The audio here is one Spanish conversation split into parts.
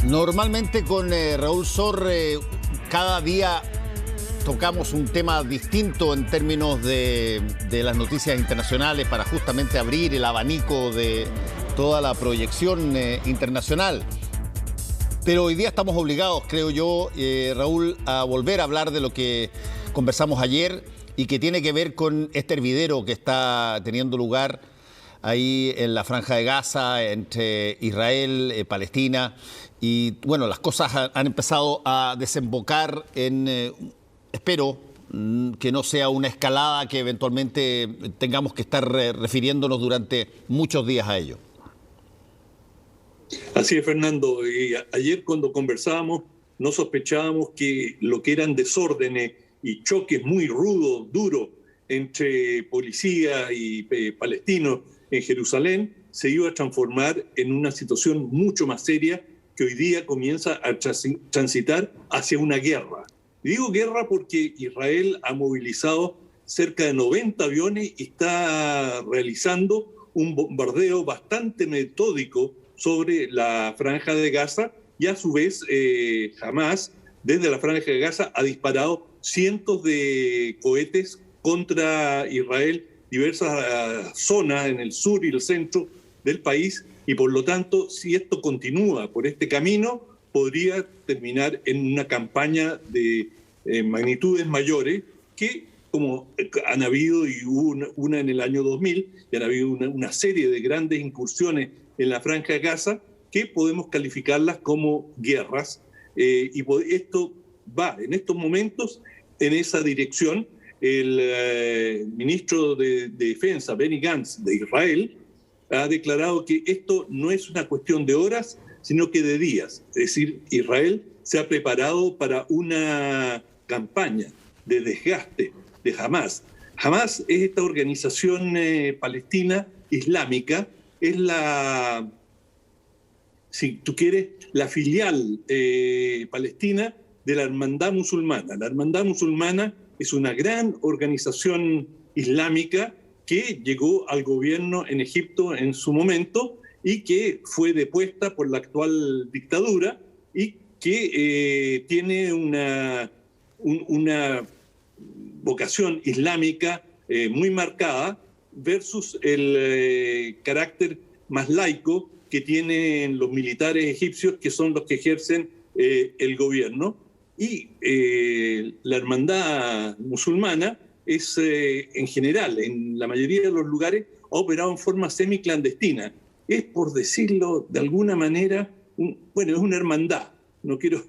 Normalmente con Raúl Sor cada día tocamos un tema distinto en términos de las noticias internacionales para justamente abrir el abanico de toda la proyección internacional. Pero hoy día estamos obligados, creo yo, Raúl, a volver a hablar de lo que conversamos ayer y que tiene que ver con este hervidero que está teniendo lugar ahí en la Franja de Gaza, entre Israel, Palestina. Y bueno, las cosas han empezado a desembocar en, espero, que no sea una escalada que eventualmente tengamos que estar refiriéndonos durante muchos días a ello. Así es, Fernando. Ayer cuando conversábamos no sospechábamos que lo que eran desórdenes y choques muy rudos, duros, entre policía y palestinos en Jerusalén se iba a transformar en una situación mucho más seria que hoy día comienza a transitar hacia una guerra. Y digo guerra porque Israel ha movilizado cerca de 90 aviones y está realizando un bombardeo bastante metódico sobre la Franja de Gaza y a su vez Hamas desde la Franja de Gaza ha disparado cientos de cohetes contra Israel, diversas zonas en el sur y el centro del país, y por lo tanto, si esto continúa por este camino, podría terminar en una campaña de magnitudes mayores que, como han habido, y hubo una en el año 2000, y han habido una serie de grandes incursiones en la Franja de Gaza, que podemos calificarlas como guerras, y esto va en estos momentos en esa dirección. El ministro de Defensa, Benny Gantz, de Israel, ha declarado que esto no es una cuestión de horas, sino que de días. Es decir, Israel se ha preparado para una campaña de desgaste de Hamas. Hamas es esta organización palestina islámica, es la, si tú quieres, la filial palestina de la Hermandad Musulmana. La Hermandad Musulmana es una gran organización islámica que llegó al gobierno en Egipto en su momento y que fue depuesta por la actual dictadura y que tiene una vocación islámica muy marcada versus el carácter más laico que tienen los militares egipcios, que son los que ejercen el gobierno. Y la hermandad musulmana es, en general, en la mayoría de los lugares, ha operado en forma semiclandestina. Es, por decirlo de alguna manera, es una hermandad. No quiero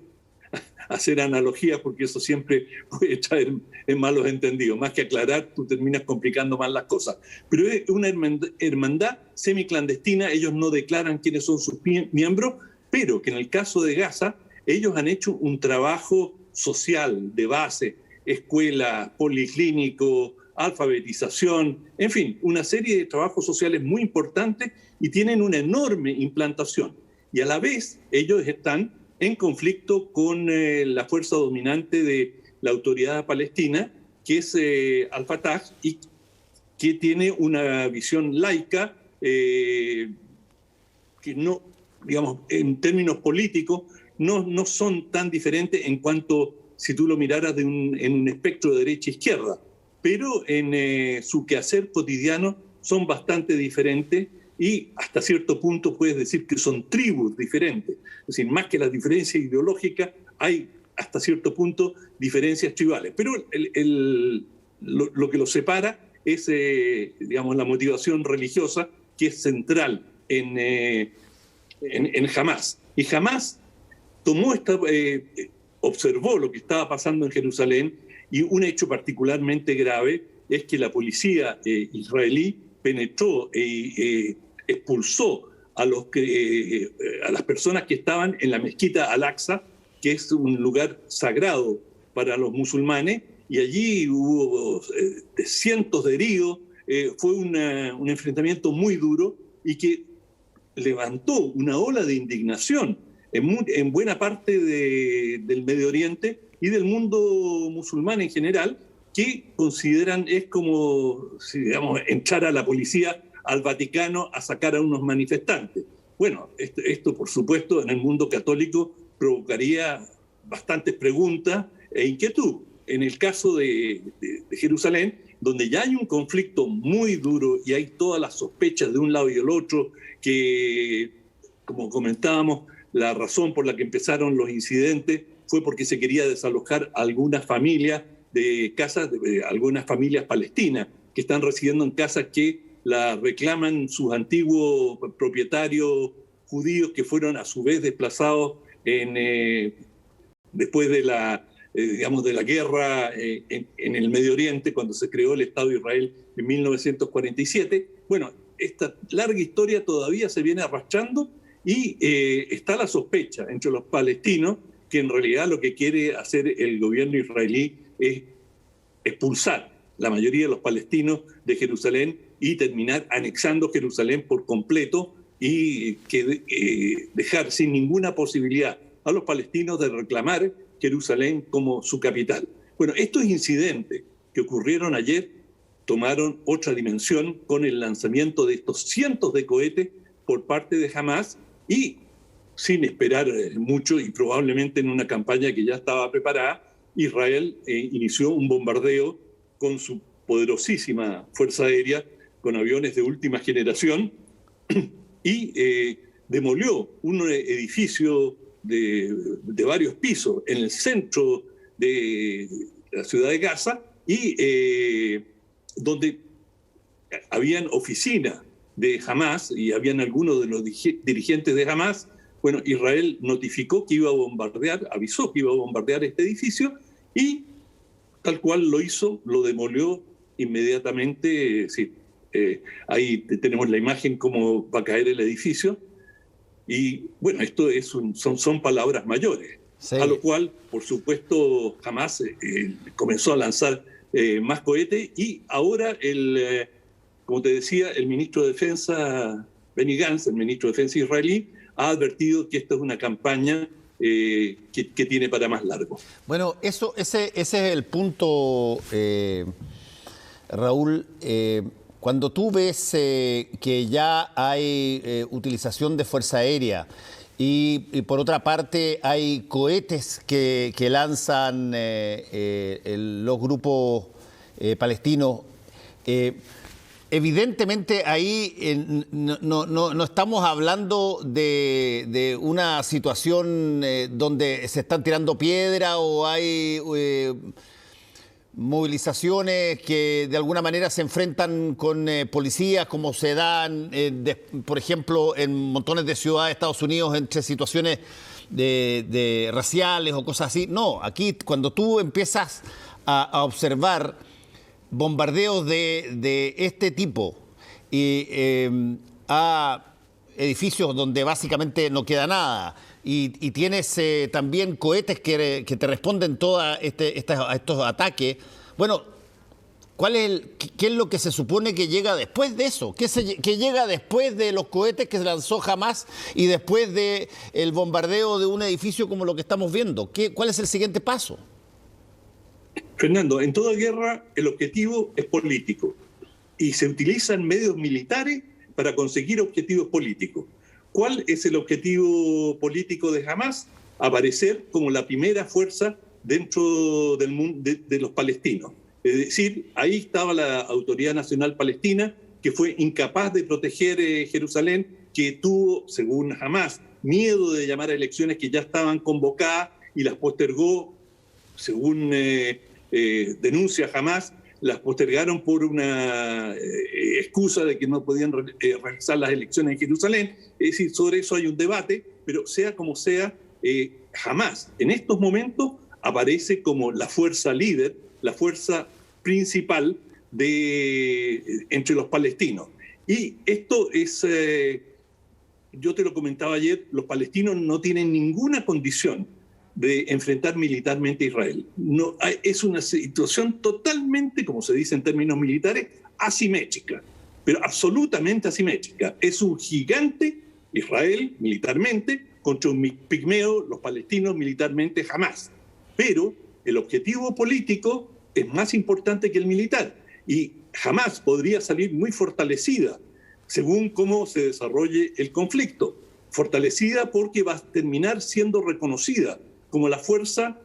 hacer analogías porque eso siempre puede traer en malos entendidos. Más que aclarar, tú terminas complicando más las cosas. Pero es una hermandad semiclandestina, ellos no declaran quiénes son sus miembros, pero que en el caso de Gaza, ellos han hecho un trabajo social de base, escuela, policlínico, alfabetización, en fin, una serie de trabajos sociales muy importantes y tienen una enorme implantación. Y a la vez ellos están en conflicto con la fuerza dominante de la autoridad palestina, que es Al-Fatah, y que tiene una visión laica que no, digamos, en términos políticos, no son tan diferentes en cuanto si tú lo miraras en un espectro de derecha e izquierda, pero en su quehacer cotidiano son bastante diferentes y hasta cierto punto puedes decir que son tribus diferentes. Es decir, más que las diferencias ideológicas, hay hasta cierto punto diferencias tribales. Pero lo que los separa es, digamos, la motivación religiosa, que es central en Hamas. Y Hamas tomó observó lo que estaba pasando en Jerusalén, y un hecho particularmente grave es que la policía israelí penetró e expulsó a las personas que estaban en la mezquita Al-Aqsa, que es un lugar sagrado para los musulmanes, y allí hubo cientos de heridos. Fue un enfrentamiento muy duro y que levantó una ola de indignación en buena parte del Medio Oriente y del mundo musulmán en general, que consideran es como, si, digamos, entrar a la policía al Vaticano a sacar a unos manifestantes. Bueno, esto por supuesto en el mundo católico provocaría bastantes preguntas e inquietud. En el caso de Jerusalén, donde ya hay un conflicto muy duro y hay todas las sospechas de un lado y del otro, que, como comentábamos, la razón por la que empezaron los incidentes fue porque se quería desalojar a algunas familias de casas, de algunas familias palestinas que están residiendo en casas que la reclaman sus antiguos propietarios judíos que fueron a su vez desplazados después de de la guerra en el Medio Oriente, cuando se creó el Estado de Israel en 1947. Bueno, esta larga historia todavía se viene arrastrando y está la sospecha entre los palestinos que en realidad lo que quiere hacer el gobierno israelí es expulsar la mayoría de los palestinos de Jerusalén y terminar anexando Jerusalén por completo y dejar sin ninguna posibilidad a los palestinos de reclamar Jerusalén como su capital. Bueno, estos incidentes que ocurrieron ayer tomaron otra dimensión con el lanzamiento de estos cientos de cohetes por parte de Hamás y sin esperar mucho y probablemente en una campaña que ya estaba preparada, Israel inició un bombardeo con su poderosísima fuerza aérea, con aviones de última generación y demolió un edificio de varios pisos en el centro de la ciudad de Gaza y donde habían oficinas de Hamás y habían algunos de los dirigentes de Hamás. Bueno, Israel notificó que iba a bombardear, avisó que iba a bombardear este edificio y tal cual lo hizo, lo demolió inmediatamente. Sí, ahí tenemos la imagen cómo va a caer el edificio. Y bueno, esto son palabras mayores, sí. A lo cual, por supuesto, Hamás comenzó a lanzar más cohetes y ahora, como te decía, el ministro de Defensa, Benny Gantz, el ministro de Defensa israelí, ha advertido que esta es una campaña que tiene para más largo. Bueno, ese es el punto, Raúl. Cuando tú ves que ya hay utilización de fuerza aérea y por otra parte hay cohetes que lanzan los grupos palestinos, evidentemente ahí no estamos hablando de una situación donde se están tirando piedra o hay movilizaciones que de alguna manera se enfrentan con policías, como se dan, por ejemplo, en montones de ciudades de Estados Unidos entre situaciones de raciales o cosas así. No, aquí cuando tú empiezas a observar bombardeos de este tipo y a edificios donde básicamente no queda nada y tienes también cohetes que te responden a estos ataques, bueno, ¿qué es lo que se supone que llega después de eso? ¿Qué llega después de los cohetes que se lanzó Hamás y después del bombardeo de un edificio como lo que estamos viendo? ¿Cuál es el siguiente paso? Fernando, en toda guerra el objetivo es político y se utilizan medios militares para conseguir objetivos políticos. ¿Cuál es el objetivo político de Hamás? Aparecer como la primera fuerza dentro del mundo de los palestinos. Es decir, ahí estaba la Autoridad Nacional Palestina, que fue incapaz de proteger Jerusalén, que tuvo, según Hamás, miedo de llamar a elecciones que ya estaban convocadas y las postergó, según denuncia Hamás, las postergaron por una excusa de que no podían realizar las elecciones en Jerusalén. Es decir, sobre eso hay un debate, pero sea como sea, Hamás en estos momentos aparece como la fuerza líder, la fuerza principal entre los palestinos. Y esto es, yo te lo comentaba ayer, los palestinos no tienen ninguna condición de enfrentar militarmente a Israel. No, es una situación totalmente, como se dice en términos militares, asimétrica, pero absolutamente asimétrica. Es un gigante, Israel, militarmente, contra un pigmeo, los palestinos, militarmente, Hamás. Pero el objetivo político es más importante que el militar. Y Hamás podría salir muy fortalecida según cómo se desarrolle el conflicto. fortalecida porque va a terminar siendo reconocida como la fuerza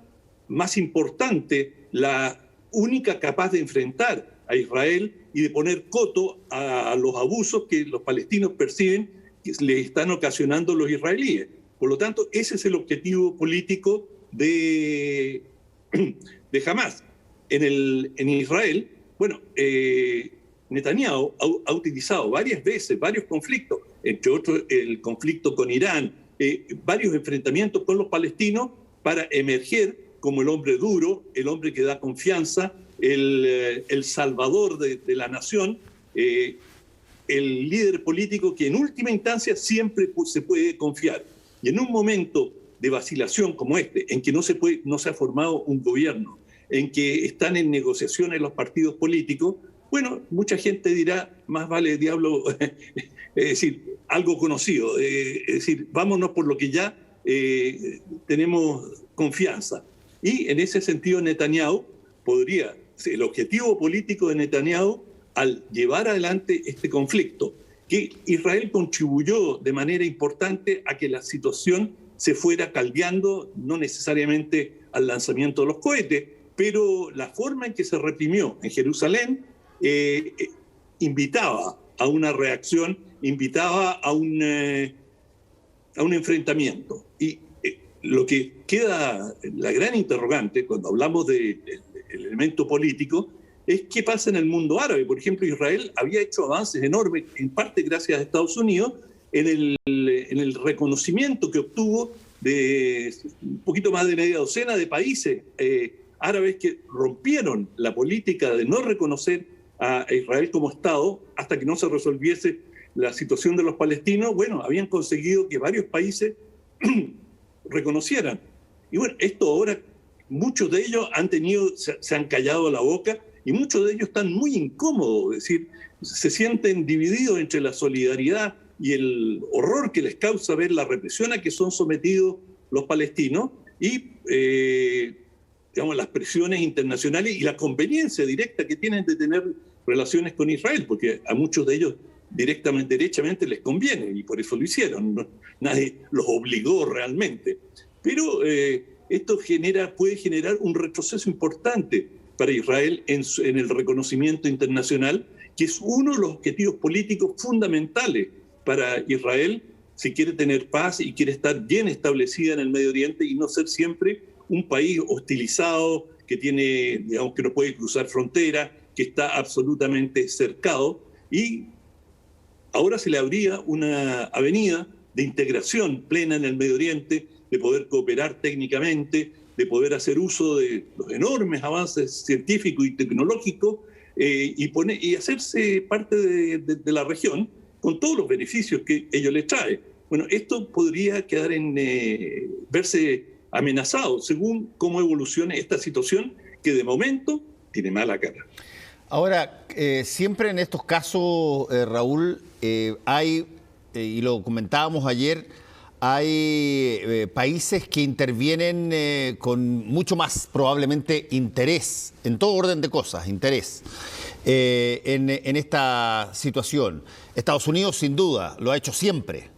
más importante, la única capaz de enfrentar a Israel y de poner coto a los abusos que los palestinos perciben que le están ocasionando los israelíes. Por lo tanto, ese es el objetivo político de Hamás. En Israel, bueno, Netanyahu ha utilizado varias veces varios conflictos, entre otros el conflicto con Irán, varios enfrentamientos con los palestinos para emerger como el hombre duro, el hombre que da confianza, el salvador de la nación, el líder político que en última instancia siempre se puede confiar. Y en un momento de vacilación como este, en que no se ha formado un gobierno, en que están en negociaciones los partidos políticos, bueno, mucha gente dirá, más vale diablo, es decir, algo conocido, es decir, vámonos por lo que ya tenemos confianza. Y en ese sentido Netanyahu podría, el objetivo político de Netanyahu al llevar adelante este conflicto, que Israel contribuyó de manera importante a que la situación se fuera caldeando, no necesariamente al lanzamiento de los cohetes, pero la forma en que se reprimió en Jerusalén invitaba a una reacción, invitaba a un enfrentamiento. Y lo que queda, la gran interrogante, cuando hablamos del elemento político, es qué pasa en el mundo árabe. Por ejemplo, Israel había hecho avances enormes, en parte gracias a Estados Unidos, en el reconocimiento que obtuvo de un poquito más de media docena de países árabes que rompieron la política de no reconocer a Israel como Estado hasta que no se resolviese la situación de los palestinos. Bueno, habían conseguido que varios países reconocieran. Y bueno, esto ahora, muchos de ellos se han callado la boca y muchos de ellos están muy incómodos, es decir, se sienten divididos entre la solidaridad y el horror que les causa ver la represión a que son sometidos los palestinos y digamos, las presiones internacionales y la conveniencia directa que tienen de tener relaciones con Israel, porque a muchos de ellos derechamente les conviene y por eso lo hicieron. Nadie los obligó realmente. Pero esto puede generar un retroceso importante para Israel en el reconocimiento internacional, que es uno de los objetivos políticos fundamentales para Israel si quiere tener paz y quiere estar bien establecida en el Medio Oriente y no ser siempre un país hostilizado, que digamos, que no puede cruzar frontera, que está absolutamente cercado. Y ahora se le abría una avenida de integración plena en el Medio Oriente, de poder cooperar técnicamente, de poder hacer uso de los enormes avances científicos y tecnológicos y hacerse parte de la región con todos los beneficios que ello les trae. Bueno, esto podría quedar verse amenazado según cómo evolucione esta situación que de momento tiene mala cara. Ahora, siempre en estos casos, Raúl, hay, y lo comentábamos ayer, hay países que intervienen con mucho más probablemente interés, en todo orden de cosas, interés, en esta situación. Estados Unidos sin duda lo ha hecho siempre.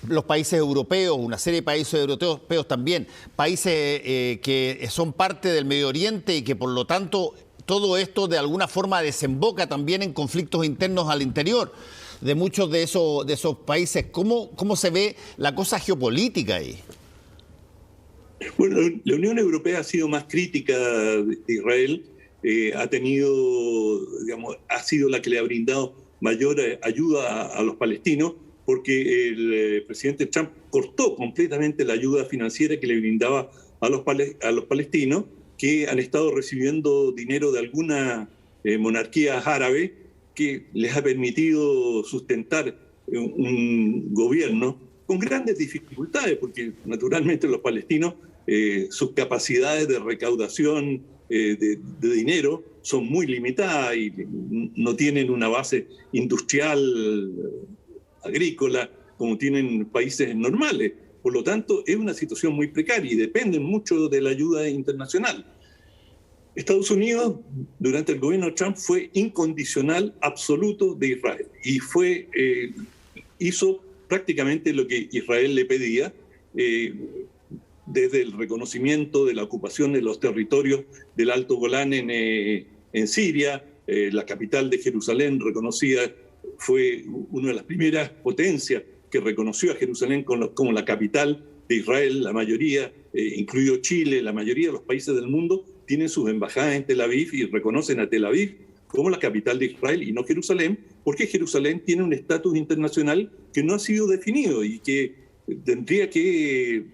Los países europeos, una serie de países europeos también, países que son parte del Medio Oriente y que por lo tanto todo esto de alguna forma desemboca también en conflictos internos al interior de muchos de esos países. ¿Cómo se ve la cosa geopolítica ahí? Bueno, la Unión Europea ha sido más crítica de Israel, ha sido la que le ha brindado mayor ayuda a los palestinos, porque el presidente Trump cortó completamente la ayuda financiera que le brindaba a los palestinos, que han estado recibiendo dinero de algunas monarquías árabes que les ha permitido sustentar un gobierno con grandes dificultades, porque naturalmente los palestinos, sus capacidades de recaudación de dinero son muy limitadas y no tienen una base industrial agrícola como tienen países normales. Por lo tanto, es una situación muy precaria y dependen mucho de la ayuda internacional. Estados Unidos, durante el gobierno de Trump, fue incondicional absoluto de Israel y hizo prácticamente lo que Israel le pedía, desde el reconocimiento de la ocupación de los territorios del Alto Golán en Siria. La capital de Jerusalén reconocida, fue una de las primeras potencias que reconoció a Jerusalén como la capital de Israel. La mayoría, incluido Chile, la mayoría de los países del mundo tienen sus embajadas en Tel Aviv y reconocen a Tel Aviv como la capital de Israel y no Jerusalén, porque Jerusalén tiene un estatus internacional que no ha sido definido y que tendría que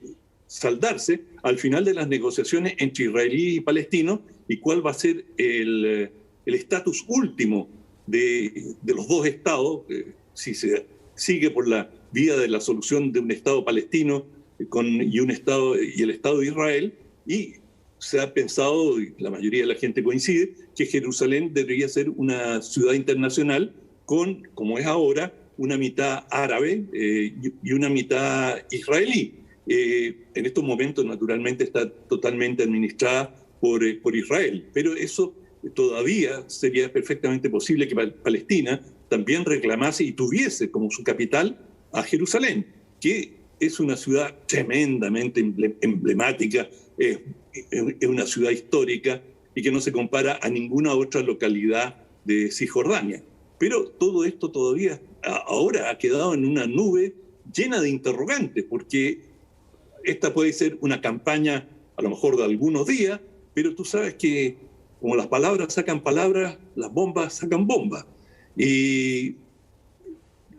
saldarse al final de las negociaciones entre israelíes y palestinos, y cuál va a ser el estatus último de los dos estados, si se sigue por la vía de la solución de un estado palestino y el estado de Israel. Y se ha pensado, y la mayoría de la gente coincide, que Jerusalén debería ser una ciudad internacional con, como es ahora, una mitad árabe y una mitad israelí. En estos momentos, naturalmente, está totalmente administrada por Israel, pero eso todavía sería perfectamente posible que Palestina también reclamase y tuviese como su capital a Jerusalén, que es una ciudad tremendamente emblemática, es una ciudad histórica y que no se compara a ninguna otra localidad de Cisjordania. Pero todo esto todavía ahora ha quedado en una nube llena de interrogantes, porque esta puede ser una campaña a lo mejor de algunos días, pero tú sabes que como las palabras sacan palabras, las bombas sacan bombas. Y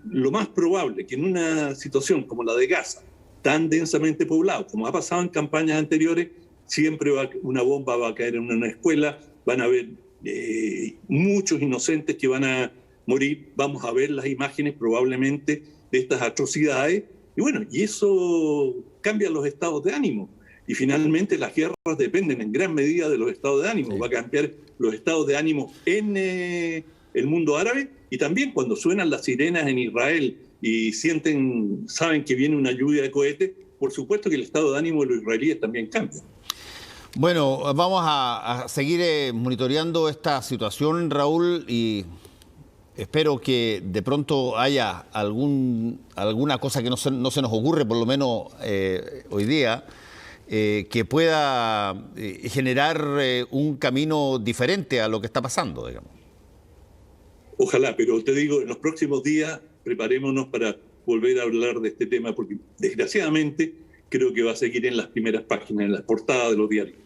lo más probable que en una situación como la de Gaza, tan densamente poblado, como ha pasado en campañas anteriores, siempre una bomba va a caer en una escuela, van a haber muchos inocentes que van a morir, vamos a ver las imágenes probablemente de estas atrocidades, y bueno, y eso cambia los estados de ánimo. Y finalmente las guerras dependen en gran medida de los estados de ánimo. Sí. Va a cambiar los estados de ánimo en el mundo árabe, y también cuando suenan las sirenas en Israel y saben que viene una lluvia de cohetes, por supuesto que el estado de ánimo de los israelíes también cambia. Bueno, vamos a seguir monitoreando esta situación, Raúl, y espero que de pronto haya alguna cosa que no se nos ocurre, por lo menos hoy día, que pueda generar un camino diferente a lo que está pasando, digamos. Ojalá, pero te digo, en los próximos días preparémonos para volver a hablar de este tema, porque desgraciadamente creo que va a seguir en las primeras páginas, en las portadas de los diarios.